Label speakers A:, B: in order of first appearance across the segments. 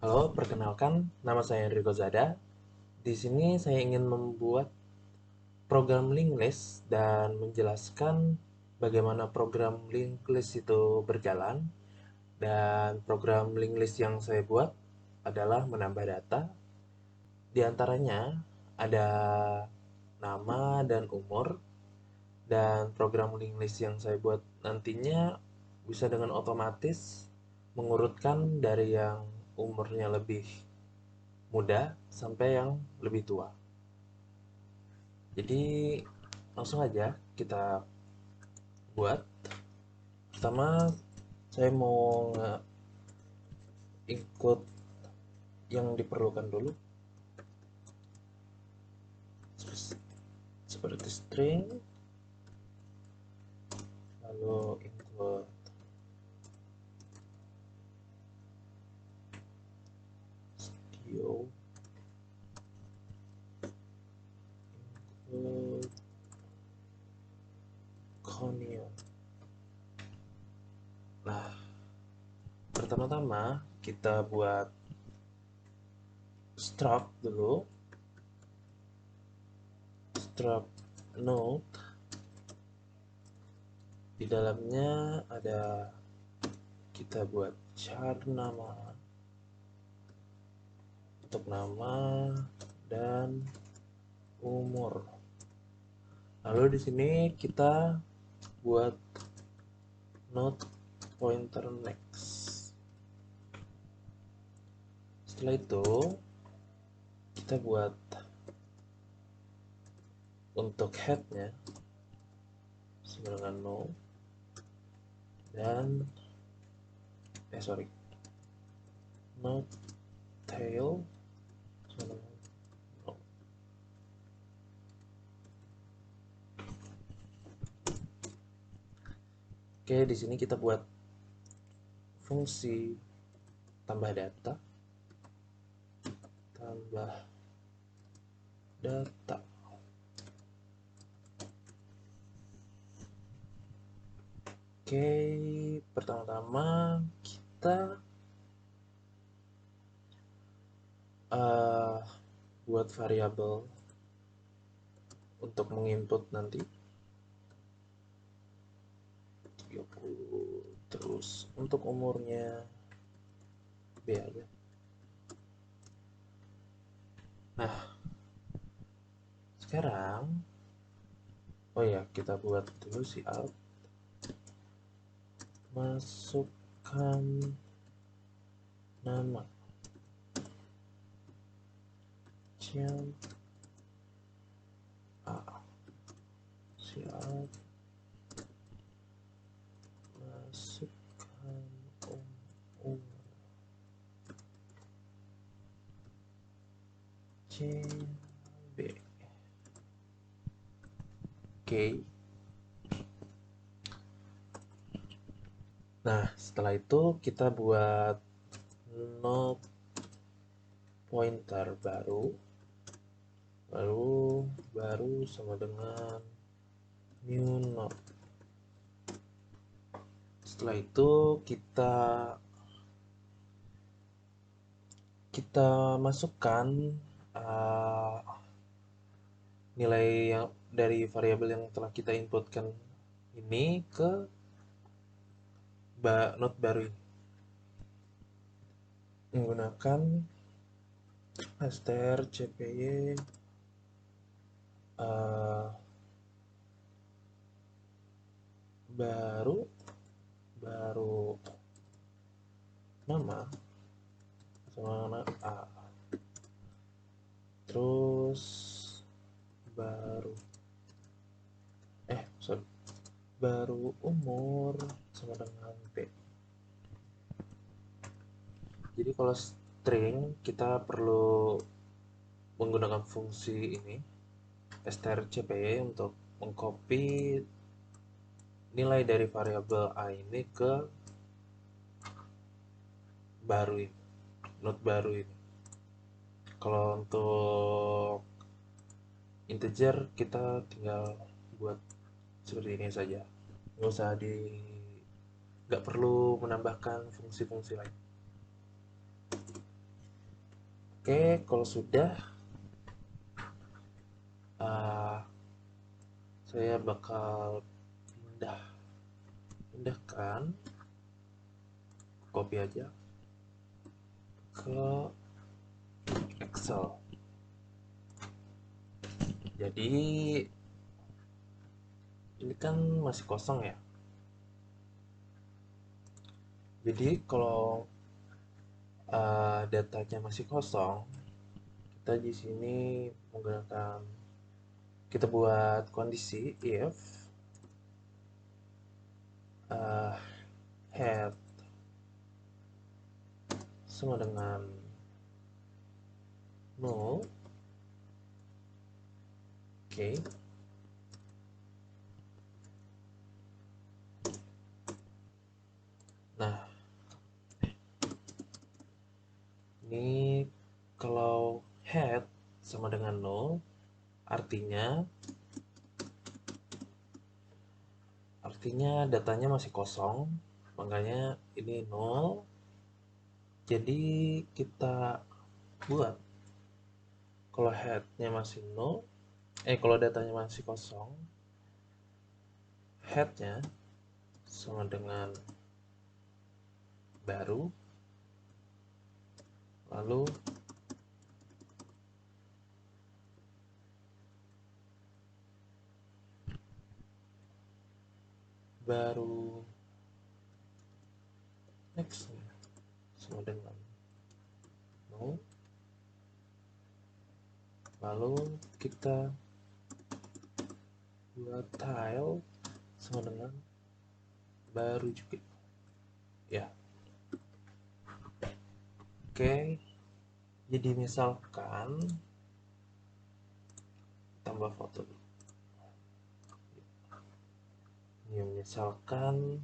A: Halo, perkenalkan, nama saya Enrico Zada. Di sini saya ingin membuat program linked list dan menjelaskan bagaimana program linked list itu berjalan. Dan program linked list yang saya buat adalah menambah data. Di antaranya ada nama dan umur. Dan program linked list yang saya buat nantinya bisa dengan otomatis mengurutkan dari yang umurnya lebih muda sampai yang lebih tua. Jadi langsung aja kita buat. Pertama saya mau ikut yang diperlukan dulu seperti string, lalu include stio, include conium. Nah, pertama-tama kita buat struct dulu, struct node. Di dalamnya ada kita buat char nama untuk nama dan umur. Lalu di sini kita buat node pointer next. Setelah itu kita buat untuk headnya sama dengan no dan node tail sama dengan no. Oke, di sini kita buat fungsi tambah data, tambah data. Oke, pertama-tama kita buat variabel untuk menginput nanti 30, terus untuk umurnya B aja. Nah, sekarang oh ya, kita buat dulu si out, masukkan nama child a, si out, masukkan umur CB. Oke. Nah, setelah itu kita buat node pointer baru, lalu baru sama dengan new node. Setelah itu kita masukkan uh, nilai yang dari variabel yang telah kita inputkan ini ke node baru ini menggunakan strcpy baru nama sama a, terus baru baru umur sama dengan b. Jadi kalau string kita perlu menggunakan fungsi ini strcpy untuk mengcopy nilai dari variabel a ini ke baru ini, node baru ini. Kalau untuk integer kita tinggal buat seperti ini saja, nggak perlu menambahkan fungsi-fungsi lain. Oke, kalau sudah, saya bakal pindahkan, copy aja ke Excel. Jadi ini kan masih kosong ya. Jadi kalau datanya masih kosong, kita di sini menggunakan, kita buat kondisi if head sama dengan null. Oke. Nah, ini kalau head sama dengan null, artinya datanya masih kosong, makanya ini nol. Jadi kita buat kalau headnya masih nol, kalau datanya masih kosong, headnya sama dengan baru, lalu baru next sama dengan nol, lalu kita buat tile sama dengan baru juga ya. Oke, jadi misalkan tambah foto dulu. Ya, misalkan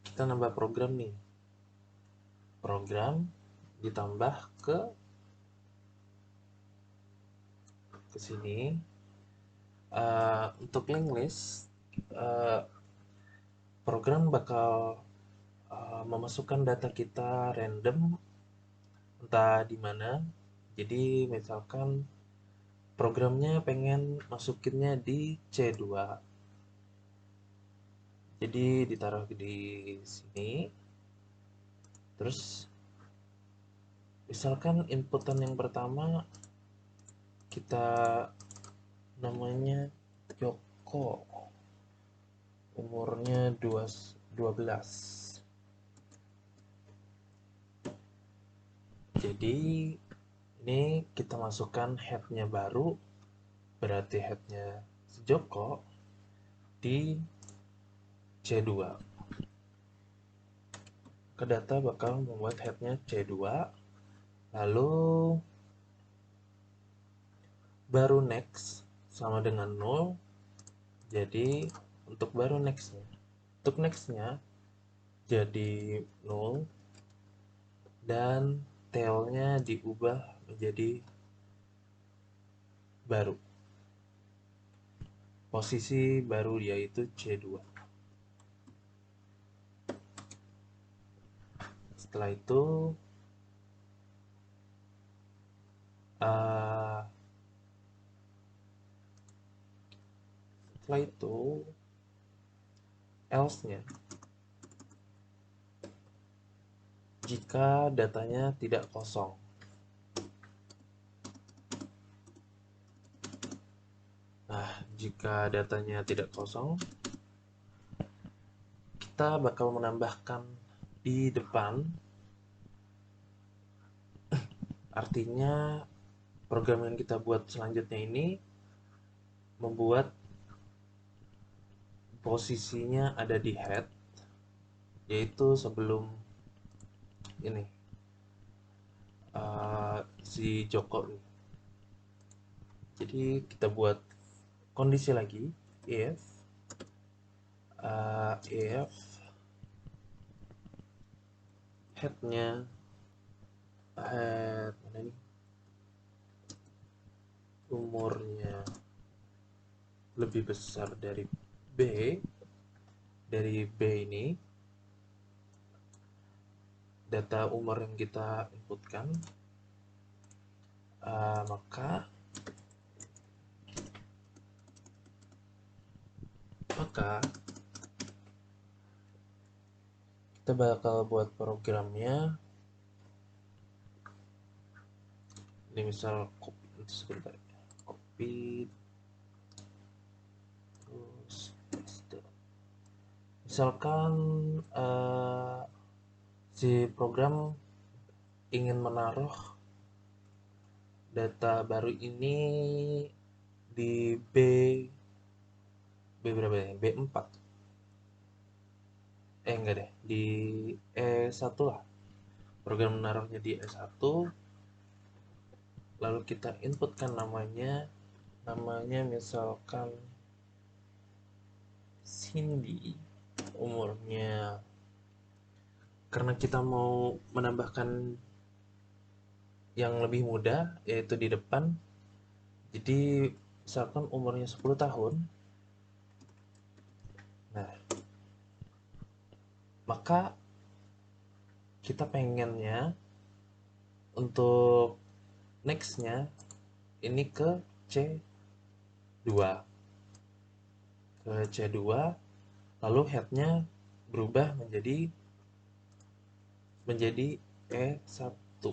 A: kita nambah program nih, program ditambah ke sini. Untuk link list, program bakal memasukkan data kita random entah di mana. Jadi misalkan programnya pengen masukinnya di C2, jadi ditaruh di sini. Terus misalkan inputan yang pertama kita namanya Joko, umurnya 12. Jadi ini kita masukkan headnya baru, berarti headnya Joko di C2. Ke data bakal membuat headnya C2, lalu baru next sama dengan 0. Jadi untuk baru nextnya, untuk nextnya jadi 0 dan tailnya diubah menjadi baru, posisi baru yaitu C2. Setelah itu else-nya, jika datanya tidak kosong. Nah, jika datanya tidak kosong, kita bakal menambahkan di depan, artinya program yang kita buat selanjutnya ini membuat posisinya ada di head, yaitu sebelum ini si Joko nih. Jadi kita buat kondisi lagi, if headnya mana nih, umurnya lebih besar dari B, dari B ini data umur yang kita inputkan, maka kita bakal buat programnya. Ini misal sebentar, copy terus paste. Misalkan si program ingin menaruh data baru ini di B berapa ya? B4. Enggak deh, di E1 lah. Program menaruhnya di E1, lalu kita inputkan namanya misalkan Cindy, umurnya, karena kita mau menambahkan yang lebih muda yaitu di depan, jadi misalkan umurnya 10 tahun. Nah, maka kita pengennya untuk nextnya ini ke C2, lalu headnya berubah menjadi E1.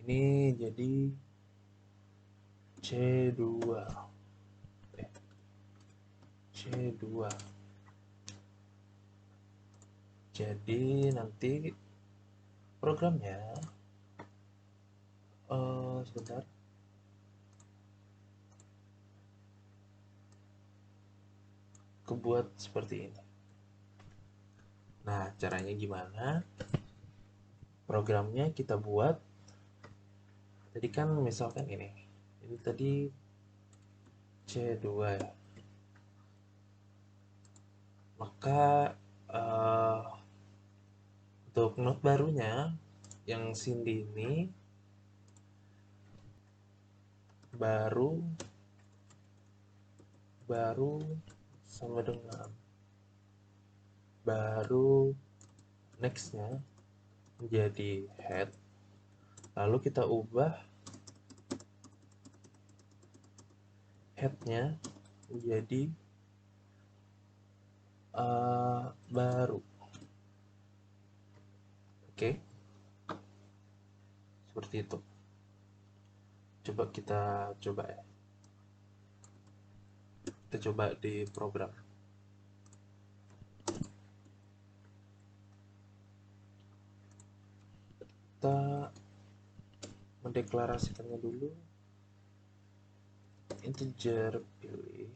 A: Ini jadi C2. C2. Jadi nanti programnya sebentar. Kebuat seperti ini. Nah, caranya gimana? Programnya kita buat. Tadi kan misalkan ini. Ini tadi C2 ya. Maka untuk node barunya yang Cindy ini baru sama dengan baru nextnya menjadi head, lalu kita ubah headnya menjadi baru. Oke, seperti itu. Coba kita coba ya. Kita coba di program. Kita mendeklarasikannya dulu. Integer pilih.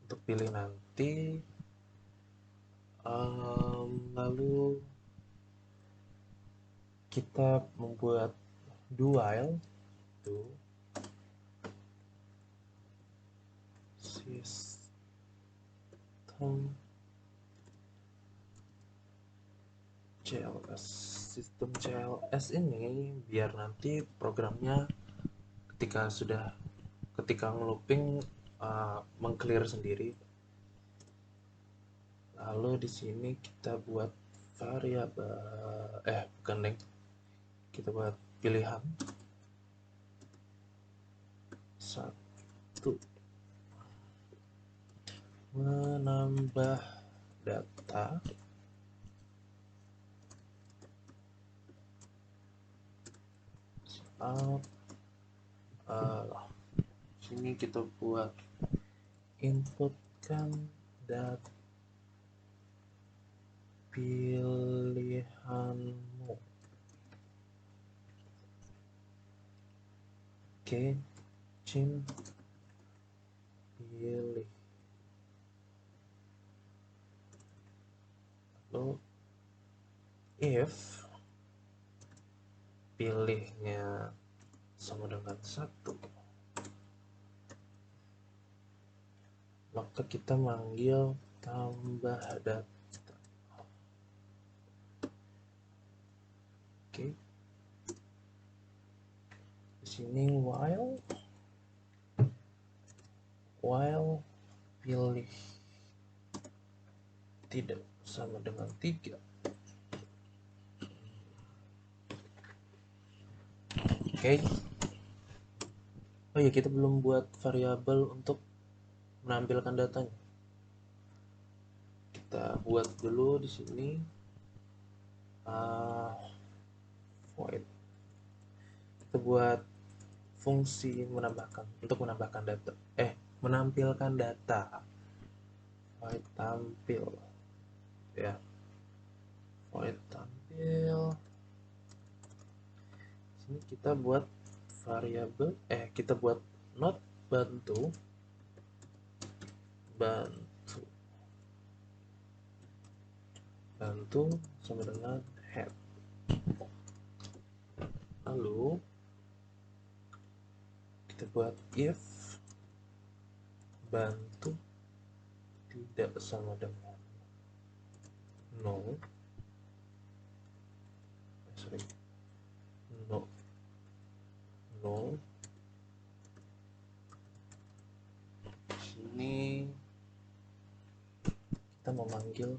A: Untuk pilih nanti. Lalu kita membuat do while to system CLS. Sistem CLS ini biar nanti programnya ketika ngelooping mengclear sendiri. Lalu di sini kita buat variabel, bukan neng, kita buat pilihan satu, menambah data sini kita buat inputkan data pilihanmu. Oke, pilih. Lalu if pilihnya sama dengan 1, maka kita manggil tambah data. Oke. Di sini while while pilih tidak sama dengan 3. Oke. Oh ya, kita belum buat variabel untuk menampilkan datanya. Kita buat dulu di sini void. Kita buat fungsi untuk menambahkan data. Menampilkan data. Void tampil. Ya. Void tampil. Sini kita buat variabel kita buat not bantu sama dengan head. Lalu kita buat if bantu tidak sama dengan no sini kita memanggil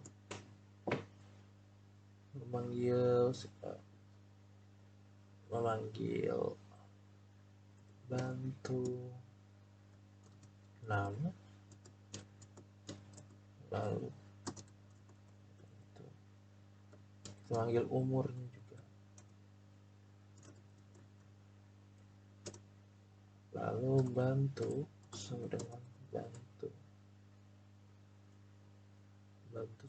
A: bantu nama, lalu kita panggil umurnya juga, lalu bantu sama dengan bantu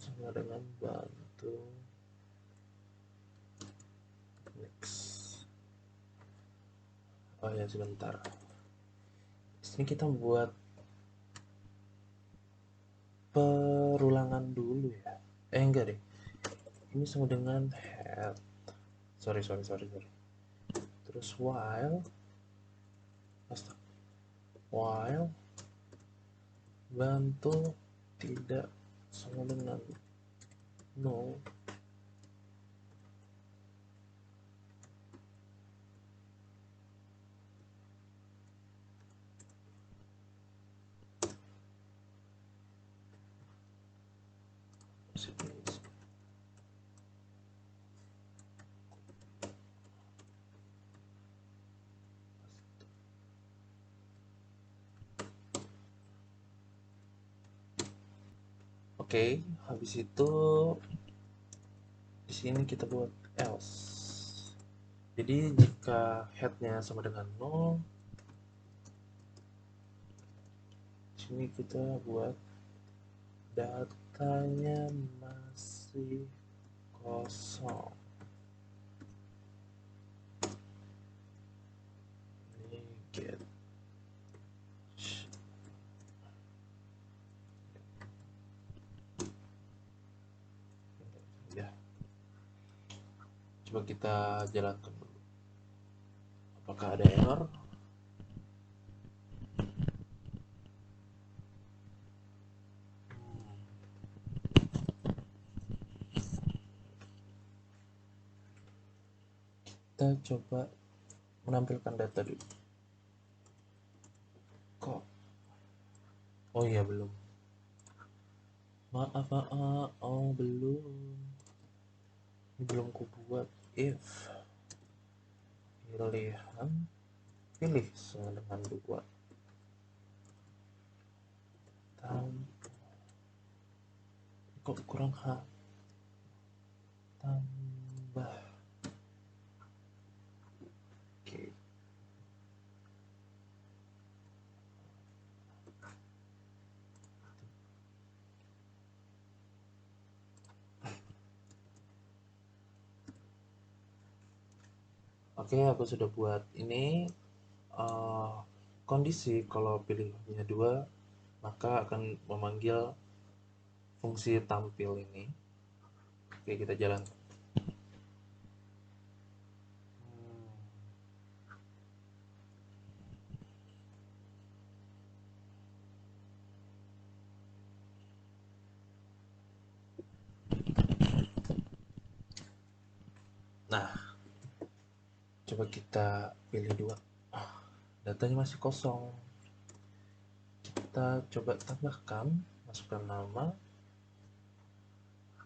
A: sama dengan bantu. Next. Oh ya, sebentar. Ini kita buat perulangan dulu ya. Enggak deh. Ini sama dengan head. Sorry. Terus while bantu tidak sama dengan no. Oke, habis itu di sini kita buat else. Jadi jika headnya sama dengan 0, di sini kita buat datanya masih kosong. Ini get. Ya. Coba kita jalankan dulu. Apakah ada error? Kita coba menampilkan data dulu. Kok? Oh iya, belum. Maaf. Oh, belum. Ini belum ku buat if pilih sama dengan 2. Kok kurang tambah. Oke. Oke, aku sudah buat ini kondisi kalau pilihnya 2, maka akan memanggil fungsi tampil ini. Oke, kita jalan. Nah, coba kita pilih 2. Datanya masih kosong. kita coba tambahkan, masukkan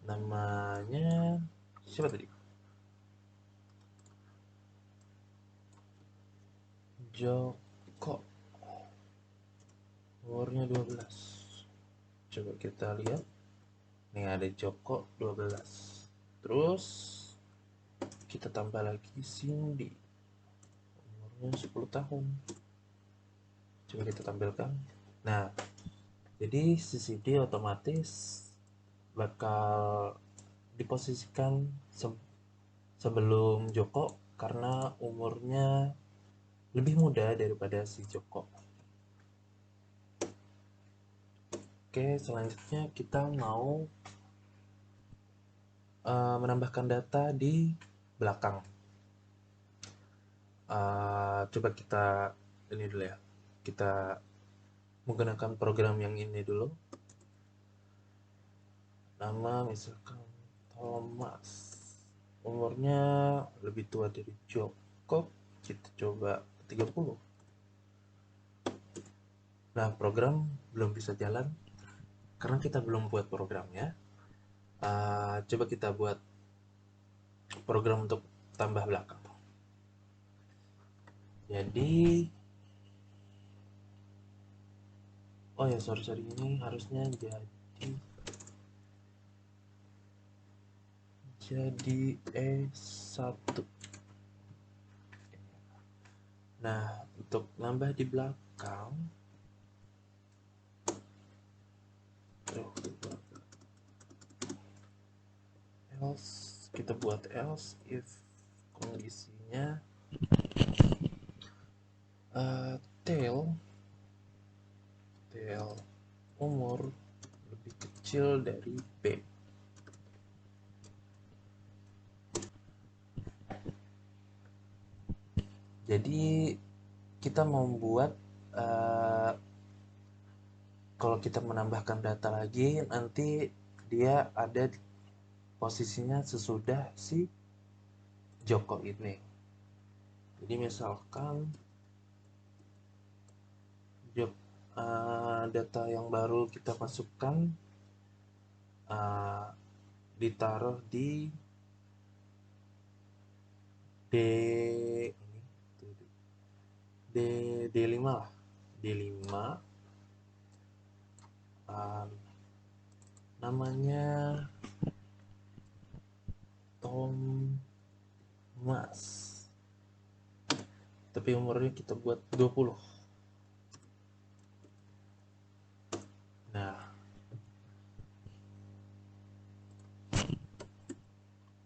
A: namanya siapa tadi? Joko, umurnya 12. Coba kita lihat, nih ada Joko 12. Terus kita tambah lagi Cindy, umurnya 10 tahun. Coba kita tampilkan. Nah, jadi si Cindy otomatis bakal diposisikan sebelum Joko karena umurnya lebih muda daripada si Joko. Oke, selanjutnya kita mau menambahkan data di belakang. Coba kita ini dulu ya. Kita menggunakan program yang ini dulu. Nama misalkan Thomas. Umurnya lebih tua dari Joko. Kita coba 30. Nah, program belum bisa jalan karena kita belum buat programnya. Coba kita buat program untuk tambah belakang. Jadi, oh ya sorry ini harusnya jadi E1. Nah, untuk nambah di belakang, else kita buat else if kondisinya tail umur lebih kecil dari B. Jadi kita membuat kalau kita menambahkan data lagi nanti dia ada posisinya sesudah si Joko ini. Jadi misalkan data yang baru kita masukkan ditaruh di D5 lah, D5 namanya Thomas, tapi umurnya kita buat 20. Nah,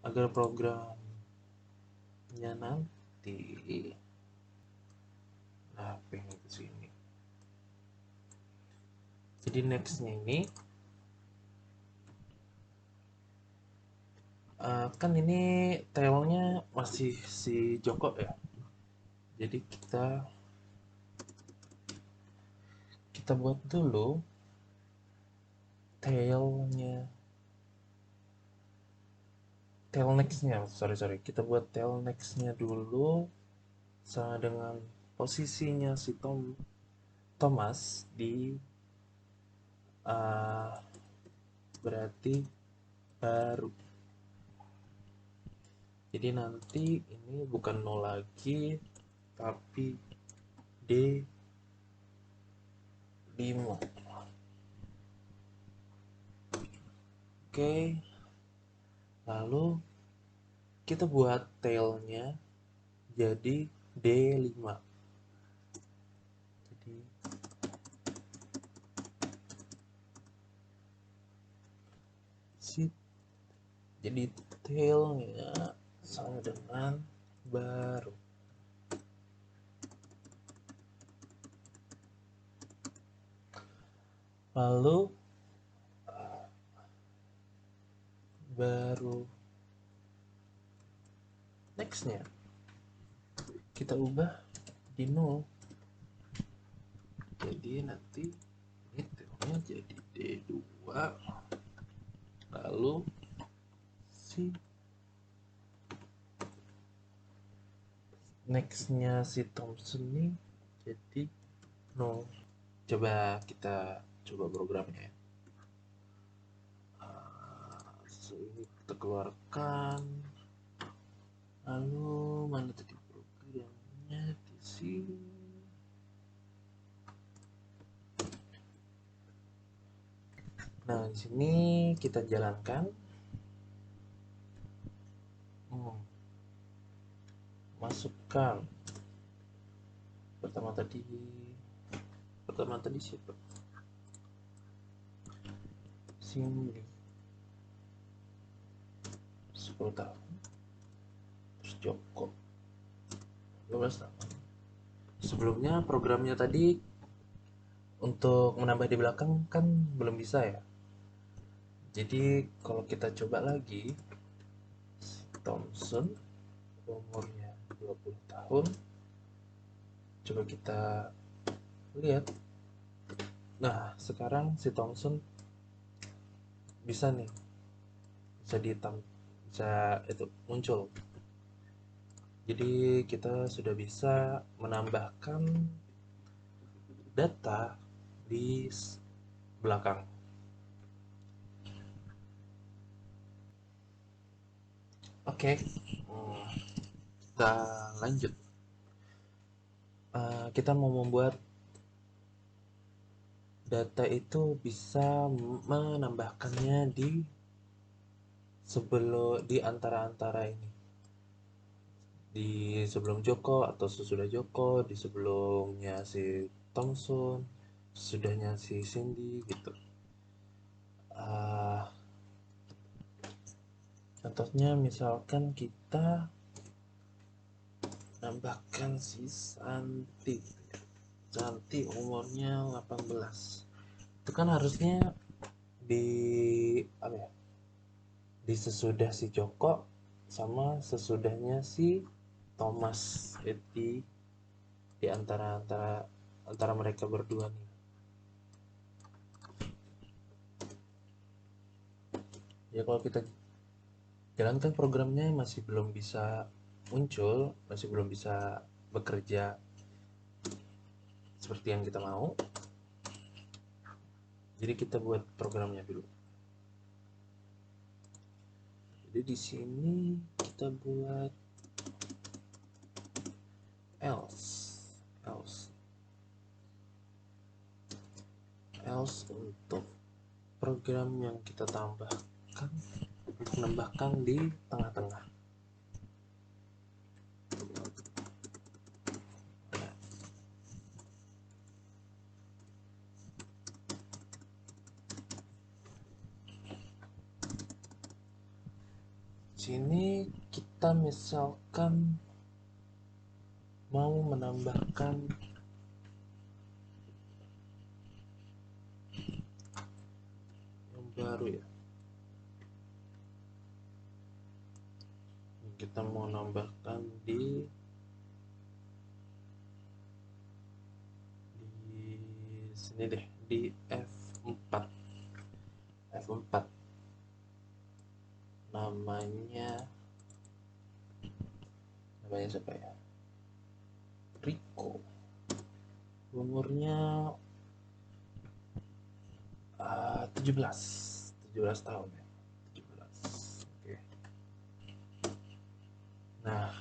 A: agar programnya nanti pengen ke sini. Jadi nextnya ini kan ini tailnya masih si Joko ya. Jadi kita buat dulu tail nextnya, sorry kita buat tail nextnya dulu sama dengan posisinya si Thomas di berarti baru. Jadi nanti ini bukan 0 lagi tapi D5. Oke, lalu kita buat tailnya jadi D5. Jadi tailnya sama dengan baru. Lalu baru nextnya kita ubah di 0. Jadi nanti ini tailnya jadi D2. Lalu si nextnya si Thompson ini jadi 0. Coba kita coba programnya ya. Ini kita keluarkan. Lalu mana tadi programnya di sini? Nah, di sini kita jalankan. Masukkan. Pertama tadi siapa? Cindy. 10 tahun. Terus Joko. 12 tahun. Sebelumnya programnya tadi untuk menambah di belakang kan belum bisa ya. Jadi kalau kita coba lagi, Thompson umurnya 20 tahun. Coba kita lihat. Nah, sekarang si Thompson bisa nih, bisa itu muncul. Jadi kita sudah bisa menambahkan data di belakang. Oke, kita lanjut. Kita mau membuat data itu bisa menambahkannya di antara-antara ini, di sebelum Joko atau sesudah Joko, di sebelumnya si Thompson, sesudahnya si Cindy gitu. Contohnya misalkan kita nambahkan si Santi umurnya 18. Itu kan harusnya di apa ya? Di sesudah si Joko sama sesudahnya si Thomas. Jadi di antara mereka berdua nih. Ya kalau kita jalankan programnya masih belum bisa muncul, masih belum bisa bekerja seperti yang kita mau. Jadi kita buat programnya dulu. Jadi di sini kita buat else untuk program yang kita tambahkan, menambahkan di tengah-tengah. Sini kita misalkan mau menambahkan yang baru ya. Kita mau nambahkan di sini deh, di F4. Namanya siapa ya? Rico. Umurnya 17 tahun ya. 17. Oke. Nah,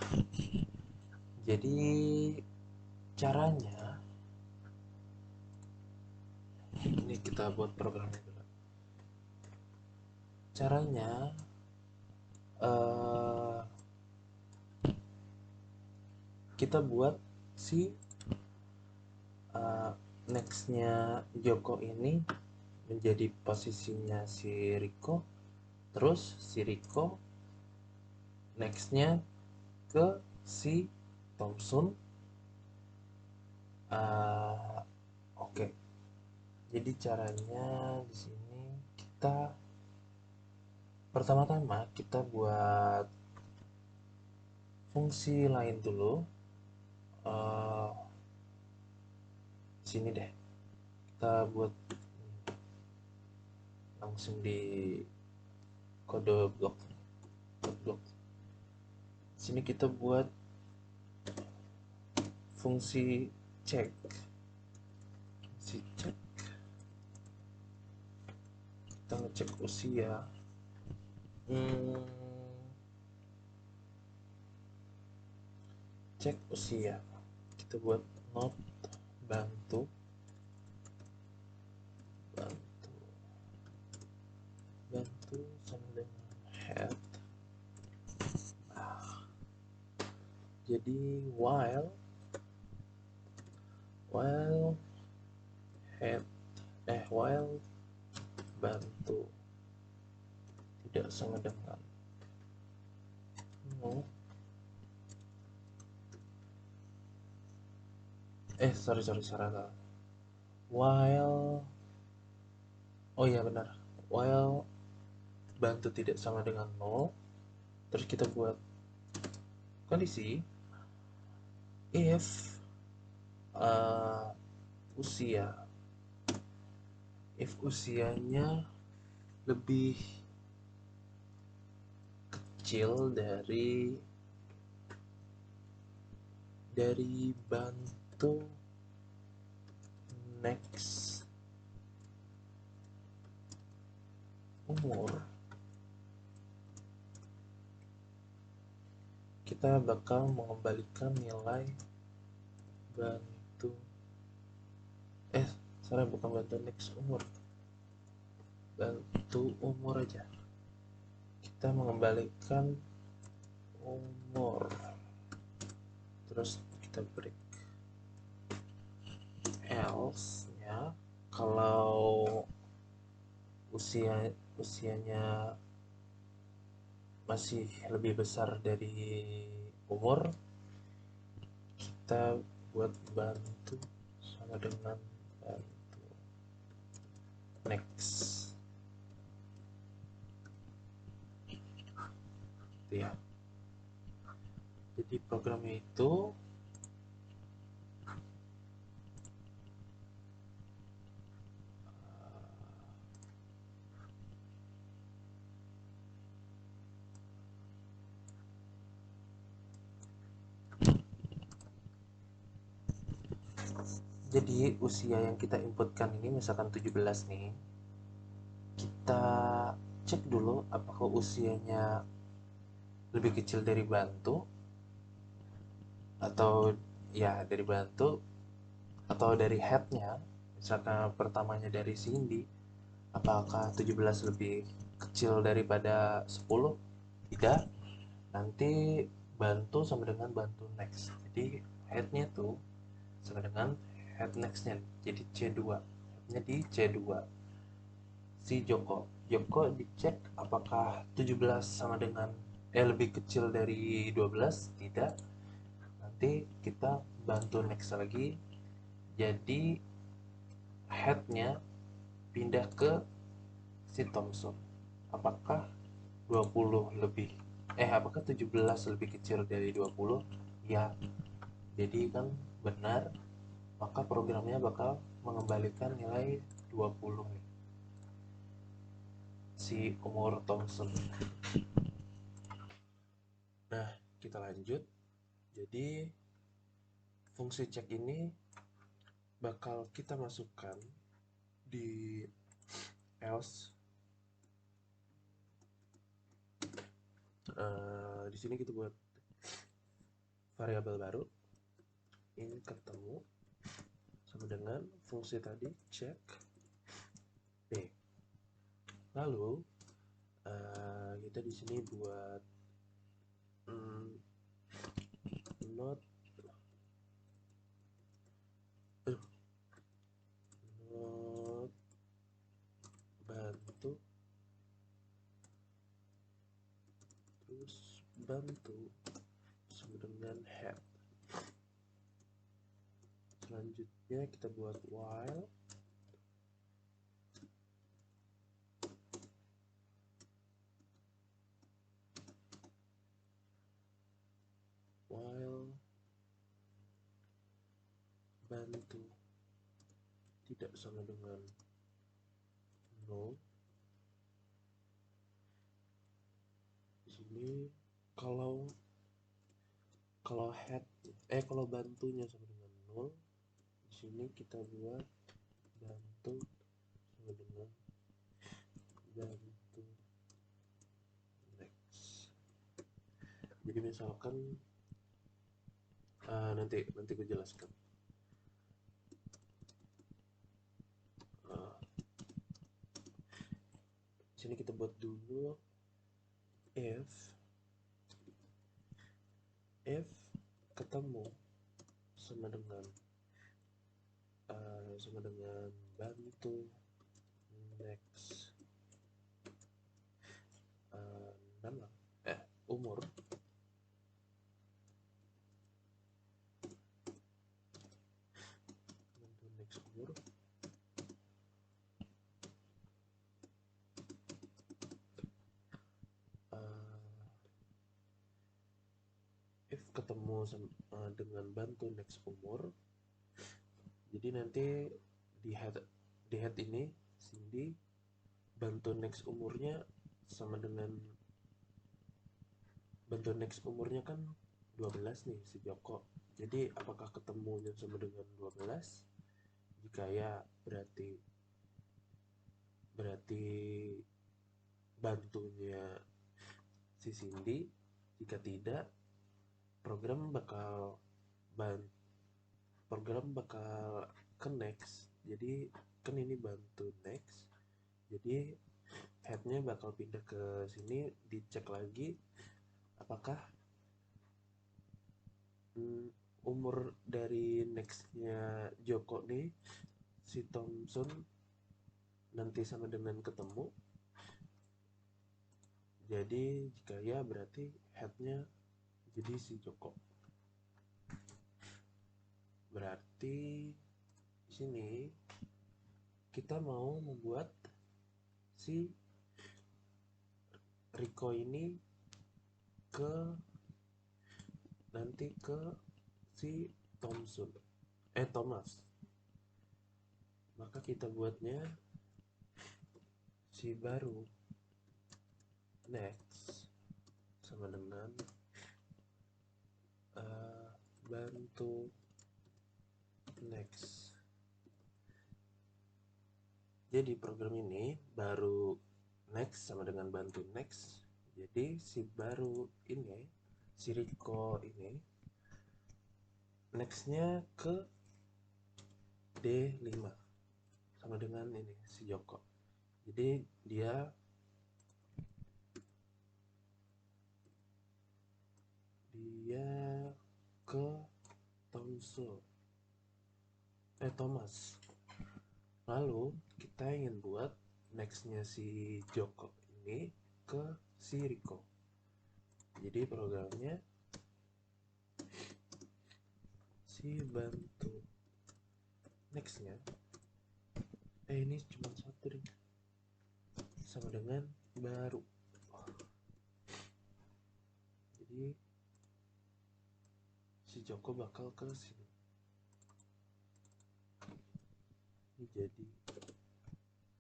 A: jadi caranya ini kita buat programnya dulu. Caranya kita buat si nextnya Joko ini menjadi posisinya si Rico, terus si Rico nextnya ke si Thompson. Oke. Jadi caranya di sini kita pertama-tama kita buat fungsi lain dulu. Sini deh, kita buat langsung di kode blok. Sini kita buat fungsi cek. si cek, kita ngecek usia. Cek usia, kita buat not bantu sama dengan head. Jadi while head while bantu tidak sama dengan no. Sorry salah. While benar. While bantu tidak sama dengan 0, terus kita buat kondisi if usianya lebih kecil dari bantu next umur, kita bakal mengembalikan nilai bantu bukan bantu next umur, bantu umur aja. Kita mengembalikan umur, terus kita break. Else nya kalau usianya masih lebih besar dari umur, kita buat bantu sama dengan bantu next. Itu ya. Jadi programnya itu jadi usia yang kita inputkan ini misalkan 17 nih, kita cek dulu apakah usianya lebih kecil dari bantu atau dari bantu atau dari headnya. Misalkan pertamanya dari Cindy, apakah 17 lebih kecil daripada 10? Tidak. Nanti bantu sama dengan bantu next. Jadi headnya tuh sama dengan head nextnya, jadi C2. Headnya di C2. Si Joko dicek apakah 17 sama dengan lebih kecil dari 12? Tidak. Nanti kita bantu next lagi, jadi headnya pindah ke si Thompson. Apakah 20 lebih apakah 17 lebih kecil dari 20? Ya. Jadi kan benar, maka programnya bakal mengembalikan nilai 20 nih, si umur Thompson. Nah, kita lanjut. Jadi fungsi cek ini bakal kita masukkan di else. Di sini kita buat variabel baru, ini ketemu sama dengan fungsi tadi cek B. Lalu kita di sini buat not bantu terus bantu sama dengan head. Selanjutnya kita buat while bantu tidak sama dengan 0. Di sini kalau head kalau bantunya sama dengan 0, di sini kita buat bantu sama dengan bantu next. Jadi misalkan nanti gue jelaskan. Uh, sini kita buat dulu if ketemu sama dengan bantu next nama umur bantu next umur if ketemu dengan bantu next umur, jadi nanti di head ini Cindy bantu next umurnya sama dengan bantu next umurnya kan 12 nih si Joko. Jadi apakah ketemunya sama dengan 12? Jika ya berarti bantunya si Cindy. Jika tidak, program bakal ke next. Jadi kan ini bantu next, jadi headnya bakal pindah ke sini, dicek lagi apakah umur dari nextnya Joko nih si Thompson nanti sama dengan ketemu. Jadi jika ya berarti headnya jadi si Joko. Berarti di sini kita mau membuat si Rico ini nanti ke si Thomas. Maka kita buatnya si baru next sama dengan bantu next. Jadi program ini baru next sama dengan bantu next. Jadi si baru ini, si Rico ini nextnya ke D5 sama dengan ini si Joko. Jadi dia ke Thomas. Lalu kita ingin buat nextnya si Joko ini ke si Rico. Jadi programnya si bantu nextnya ini cuma satu nih sama dengan baru. Jadi si Joko bakal ke sini. Ini jadi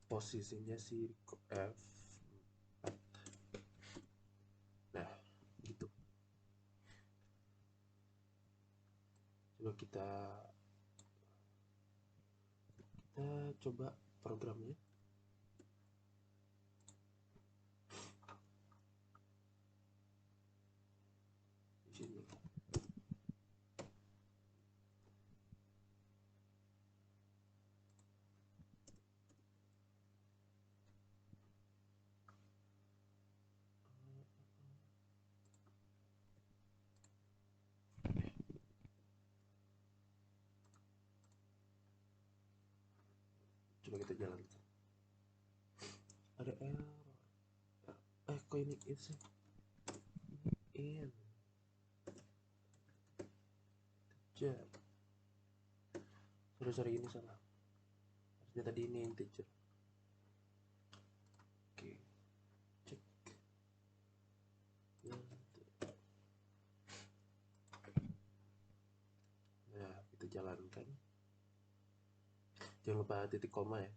A: posisinya si Rico F4. Nah gitu. Coba kita coba programnya. Di sini. Coba kita jalankan. Ada error. Kok ini sih? In. Integer. Sorry ini salah. Harusnya tadi ini integer. Oke. Cek. Nah, kita jalankan. Jangan lupa titik koma ya.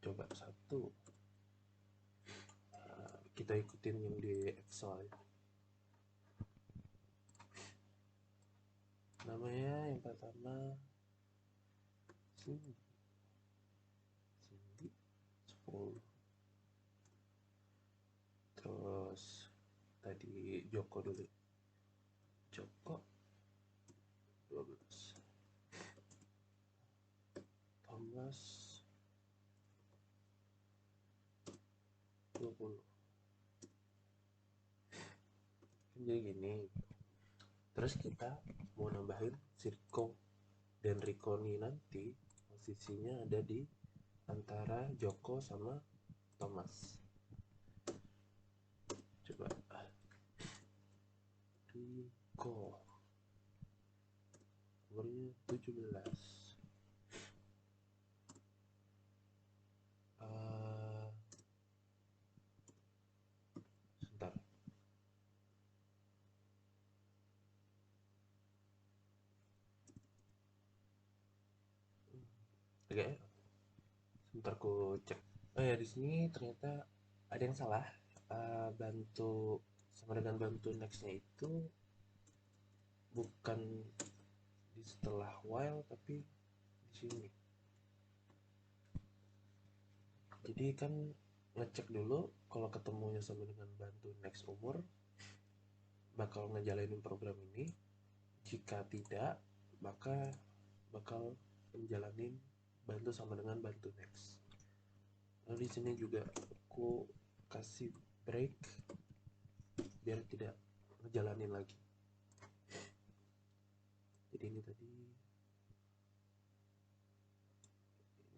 A: Coba satu. kita ikutin yang di Excel ya. Namanya yang pertama Cindy 10, terus tadi Joko dulu, Joko 12, Thomas 20. Jadi gini, terus kita mau nambahin si Rico, dan Rico ini nanti posisinya ada di antara Joko sama Thomas. Coba Rico umurnya 17. Sebentar. Agak sebentar ku cek. Oh ya, di sini ternyata ada yang salah. Bantu sama dengan bantu nextnya itu bukan di setelah while tapi di sini. Jadi kan ngecek dulu kalau ketemunya sama dengan bantu next umur bakal ngejalanin program ini. Jika tidak, maka bakal menjalanin bantu sama dengan bantu next. Lalu di sini juga aku kasih break biar tidak ngejalanin lagi. Jadi ini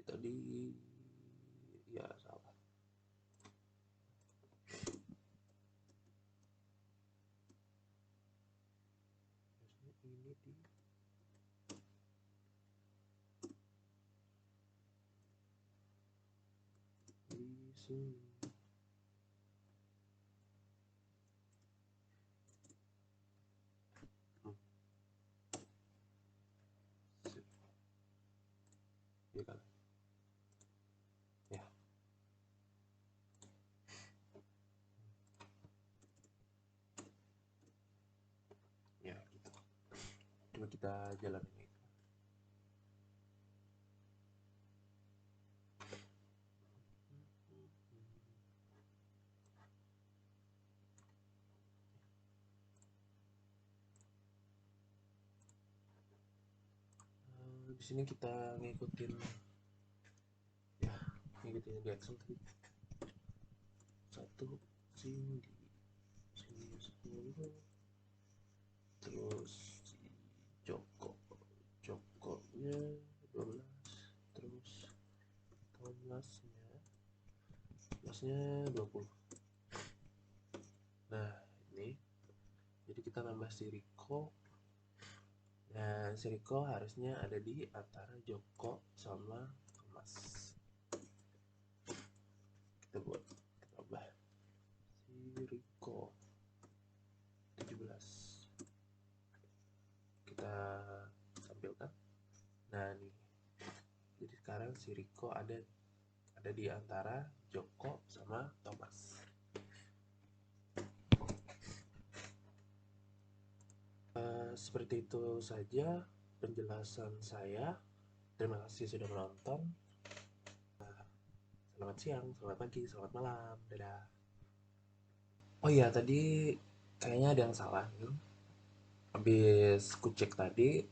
A: tadi ya salah. Ini di sini. Ya kan? Ya. Ya gitu. Coba kita jalanin itu. Di sini kita ngikutin di Excel tadi. 1 sini 10, terus Jokonya 12, terus Thomasnya 20. Nah ini jadi kita nambah si Rico, dan si Rico harusnya ada di antara Joko sama Thomas. Kita tambah si Rico 17, kita tampilkan. Nah nih, jadi sekarang si Rico ada di antara Joko sama Thomas. Seperti itu saja penjelasan saya. Terima kasih sudah menonton. Selamat siang, selamat pagi, selamat malam. Dadah. Oh iya, tadi kayaknya ada yang salah nih. Habis kucek tadi,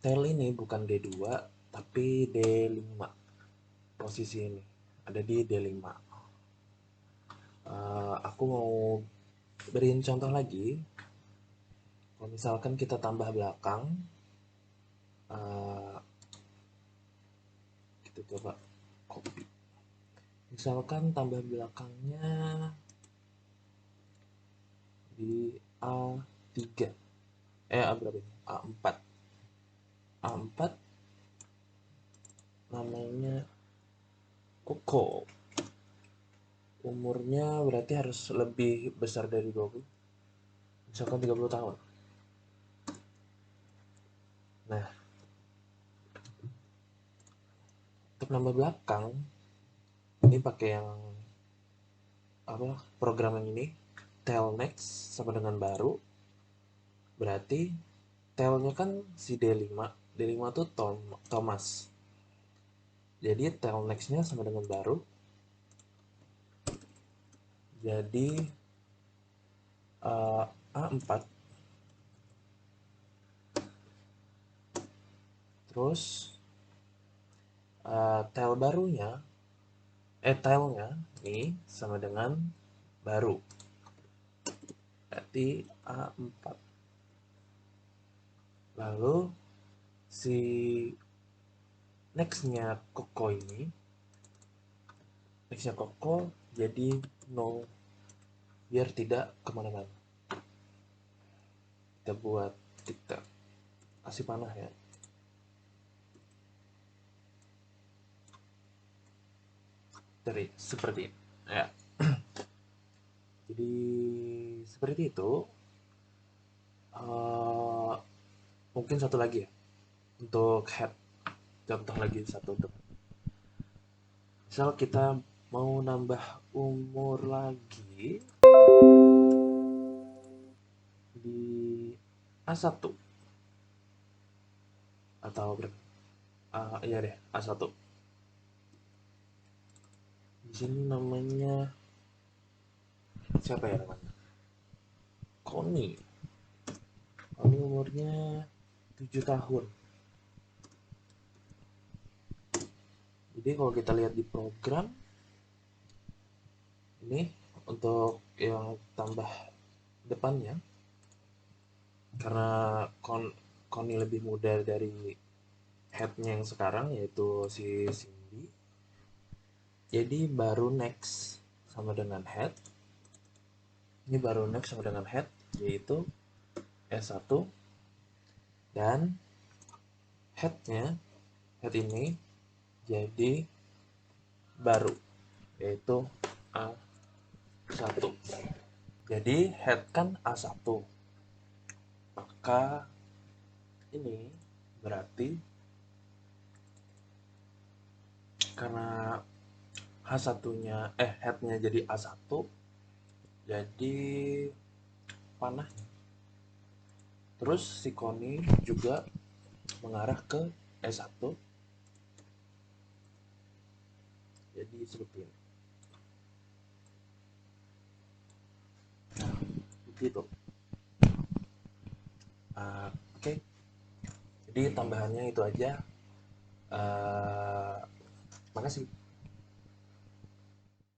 A: tel ini bukan D2 tapi D5. Posisi ini ada di D5. Aku mau beriin contoh lagi. Kalau misalkan kita tambah belakang, kita coba copy. Misalkan tambah belakangnya di A3, berapa ini? A4. A4 namanya Koko. Umurnya berarti harus lebih besar dari 20. Misalkan 30 tahun. Nah, untuk nambah belakang ini pakai yang program yang ini telnext sama dengan baru, berarti telnya kan si D5. D5 tuh Thomas. Jadi telnextnya sama dengan baru. Jadi A4. Terus tel barunya, telnya ini sama dengan baru. Berarti A4. Lalu si nextnya Koko ini, nextnya Koko jadi no, biar tidak kemana-mana. Kita kasih panah ya. Dari seperti ini ya. Jadi seperti itu. Mungkin satu lagi ya untuk head. Contoh lagi satu untuk misal kita mau nambah umur lagi di A1 atau berapa? Iya deh, A1. Di sini namanya siapa ya namanya? Koni. Koni umurnya 7 tahun. Jadi kalau kita lihat di program ini untuk yang tambah depannya, karena Koni lebih muda dari headnya yang sekarang yaitu si Cindy, jadi baru next sama dengan head. Ini baru next sama dengan head yaitu S1, dan head ini jadi baru yaitu A1. Jadi head kan A1, maka ini berarti karena H1-nya headnya jadi A1, jadi panahnya. Terus si Koni juga mengarah ke S1. Jadi seperti ini. Nah, begitu. Oke. Jadi tambahannya itu aja. Makasih.